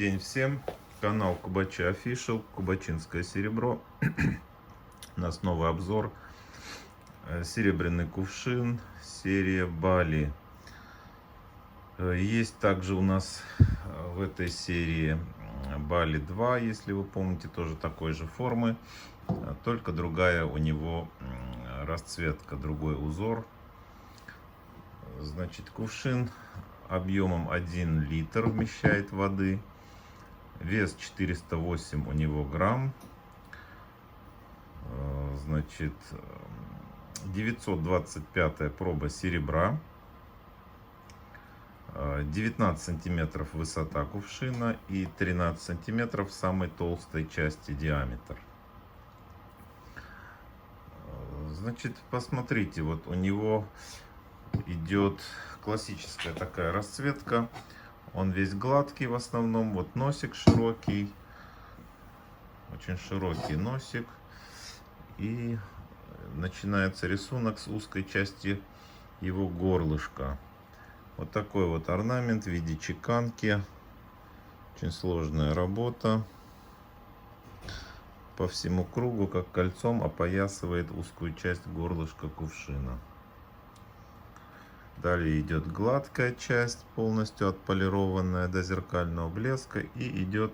день всем. Канал Кубачи Official, Кубачинское серебро. У нас новый обзор. Серебряный кувшин, серия Бали. Есть также у нас в этой серии Бали 2, если вы помните, тоже такой же формы. Только другая у него расцветка, другой узор. Значит, кувшин объемом 1 литр вмещает воды. Вес 408 у него грамм. Значит, 925 проба серебра. 19 сантиметров высота кувшина и 13 сантиметров самой толстой части диаметр. Значит, посмотрите, вот у него идет классическая такая расцветка. Он весь гладкий в основном. Вот носик широкий, очень широкий носик. И начинается рисунок с узкой части его горлышка. Вот такой вот орнамент в виде чеканки. Очень сложная работа. По всему кругу, как кольцом, опоясывает узкую часть горлышка кувшина. Далее идет гладкая часть, полностью отполированная до зеркального блеска. И идет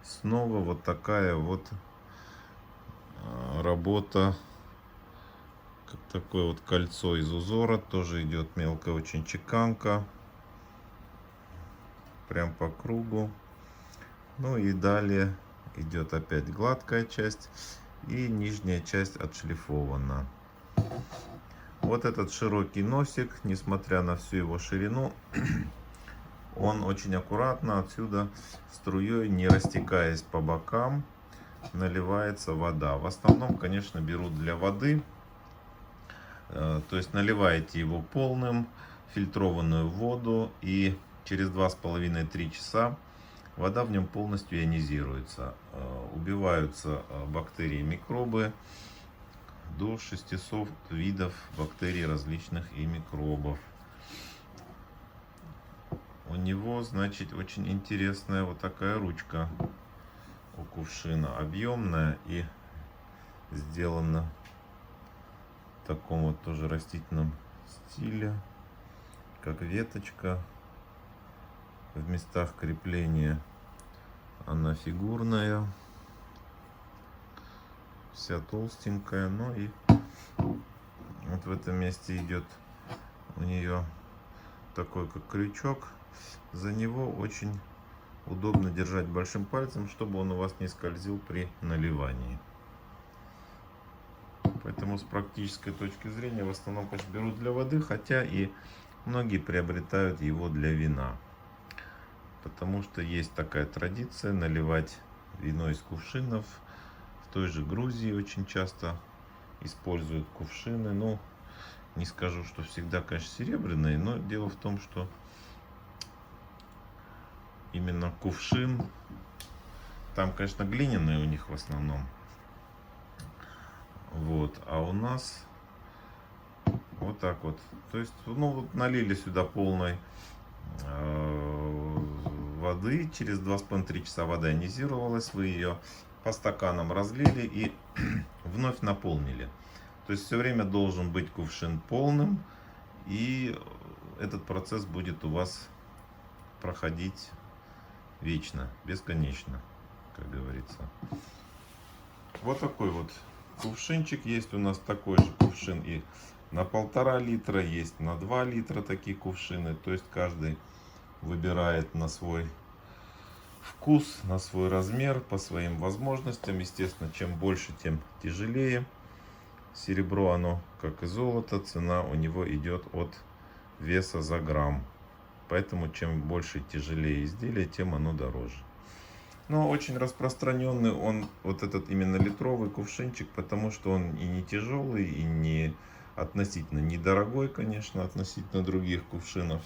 снова вот такая вот работа, как такое вот кольцо из узора. Тоже идет мелкая очень чеканка. Прям по кругу. Ну и далее идет опять гладкая часть. И нижняя часть отшлифована. Вот этот широкий носик, несмотря на всю его ширину, он очень аккуратно отсюда струей, не растекаясь по бокам, наливается вода. В основном, конечно, берут для воды. То есть наливаете его полным, фильтрованную воду, и через 2,5-3 часа вода в нем полностью ионизируется. Убиваются бактерии и микробы. До 600 видов бактерий различных и микробов. У него, значит, очень интересная вот такая ручка у кувшина. Объемная и сделана в таком вот тоже растительном стиле. Как веточка. В местах крепления она фигурная. Вся толстенькая, ну и вот в этом месте идет у нее такой как крючок. За него очень удобно держать большим пальцем, чтобы он у вас не скользил при наливании. Поэтому с практической точки зрения в основном, конечно, берут для воды, хотя и многие приобретают его для вина. Потому что есть такая традиция наливать вино из кувшинов. В той же Грузии очень часто используют кувшины. Ну, не скажу, что всегда, конечно, серебряные, но дело в том, что именно кувшин, там, конечно, глиняные у них в основном. Вот, а у нас вот так вот. То есть, ну, вот налили сюда полной воды, через 2,5-3 часа вода ионизировалась, вы ее по стаканам разлили и вновь наполнили. То есть все время должен быть кувшин полным, и этот процесс будет у вас проходить вечно, бесконечно, как говорится. Вот такой вот кувшинчик. Есть у нас такой же кувшин и на 1,5 литра, есть на 2 литра такие кувшины. То есть каждый выбирает на свой вкус, на свой размер, по своим возможностям. Естественно, чем больше, тем тяжелее. Серебро, оно, как и золото, цена у него идет от веса за грамм. Поэтому, чем больше и тяжелее изделие, тем оно дороже. Но очень распространенный он, вот этот именно литровый кувшинчик, потому что он и не тяжелый, и не относительно недорогой, конечно, относительно других кувшинов.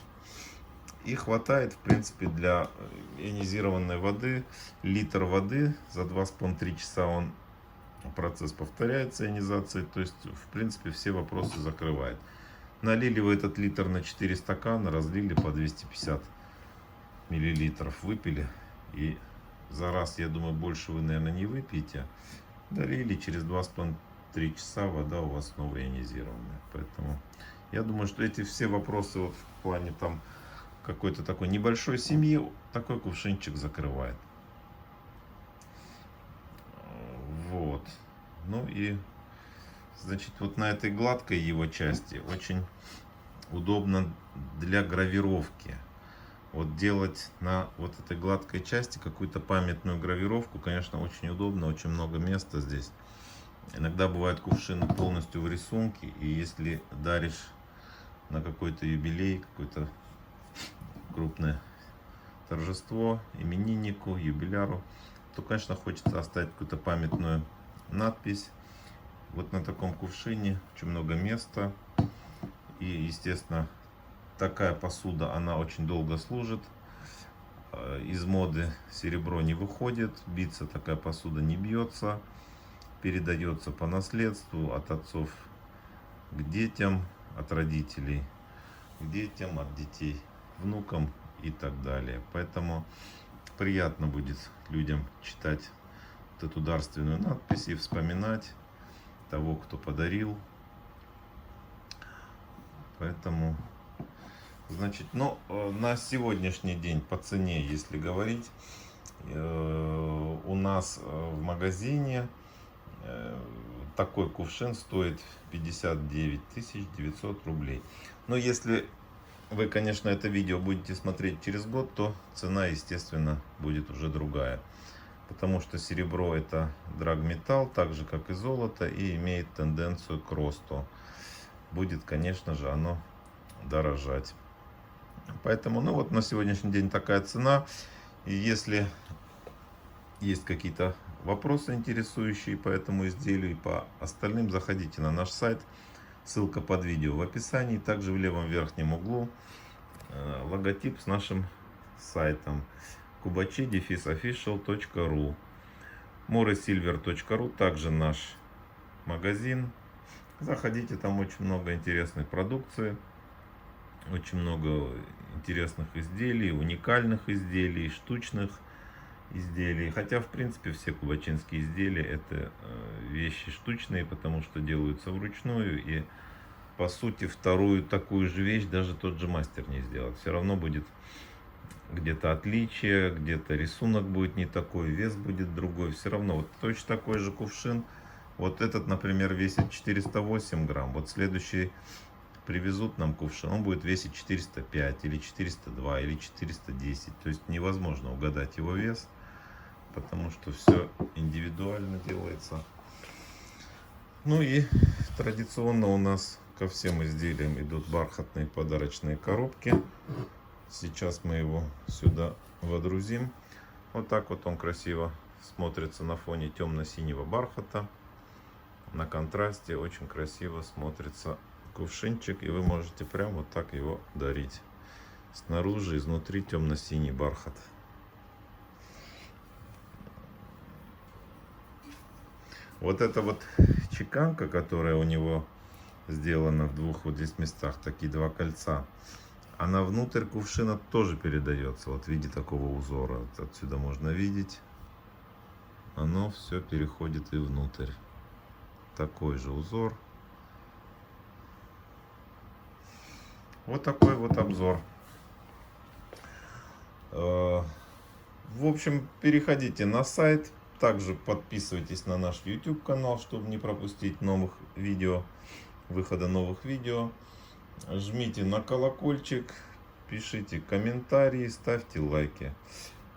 И хватает, в принципе, для ионизированной воды. Литр воды за 2,5-3 часа процесс повторяется, ионизации. То есть, в принципе, все вопросы закрывает. Налили вы этот литр на 4 стакана, разлили по 250 миллилитров, выпили. И за раз, я думаю, больше вы, наверное, не выпьете. Долили, через 2,5-3 часа вода у вас снова ионизированная. Поэтому я думаю, что эти все вопросы вот в плане там какой-то такой небольшой семьи такой кувшинчик закрывает. Вот. Ну и, значит, вот на этой гладкой его части очень удобно для гравировки. Вот делать на вот этой гладкой части какую-то памятную гравировку, конечно, очень удобно, очень много места здесь. Иногда бывают кувшины полностью в рисунке, и если даришь на какой-то юбилей, какое-то крупное торжество, имениннику, юбиляру, то, конечно, хочется оставить какую-то памятную надпись. Вот на таком кувшине очень много места. И, естественно, такая посуда, она очень долго служит. Из моды серебро не выходит, биться такая посуда не бьется. Передается по наследству от отцов к детям, от родителей к детям, от детей внукам и так далее. Поэтому приятно будет людям читать вот эту дарственную надпись и вспоминать того, кто подарил. Поэтому, значит, ну, на сегодняшний день по цене, если говорить, у нас в магазине такой кувшин стоит 59 900 рублей. Но если вы, конечно, это видео будете смотреть через год, то цена, естественно, будет уже другая. Потому что серебро это драгметалл, так же как и золото, и имеет тенденцию к росту. Будет, конечно же, оно дорожать. Поэтому, ну вот на сегодняшний день такая цена. И если есть какие-то вопросы интересующие по этому изделию и по остальным, заходите на наш сайт. Ссылка под видео в описании. Также в левом верхнем углу логотип с нашим сайтом kubachi-official.ru, moresilver.ru, также наш магазин. Заходите, там очень много интересной продукции, очень много интересных изделий, уникальных изделий, штучных изделий. Хотя, в принципе, все кубачинские изделия это вещи штучные, потому что делаются вручную. И, по сути, вторую такую же вещь даже тот же мастер не сделает. Все равно будет где-то отличие, где-то рисунок будет не такой, вес будет другой. Все равно вот точно такой же кувшин. Вот этот, например, весит 408 грамм. Вот следующий привезут нам кувшин, он будет весить 405 или 402 или 410. То есть невозможно угадать его вес, потому что все индивидуально делается. Ну и традиционно у нас ко всем изделиям идут бархатные подарочные коробки. Сейчас мы его сюда водрузим. Вот так вот он красиво смотрится на фоне темно-синего бархата. На контрасте очень красиво смотрится кувшинчик, и вы можете прям вот так его дарить. Снаружи, изнутри темно-синий бархат. Вот эта вот чеканка, которая у него сделана в двух вот здесь местах, такие два кольца, она внутрь кувшина тоже передается вот в виде такого узора. Вот отсюда можно видеть, оно все переходит и внутрь. Такой же узор. Вот такой вот обзор. В общем, переходите на сайт. Также подписывайтесь на наш YouTube канал, чтобы не пропустить новых видео, выхода новых видео. Жмите на колокольчик, пишите комментарии, ставьте лайки.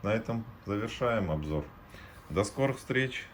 На этом завершаем обзор. До скорых встреч!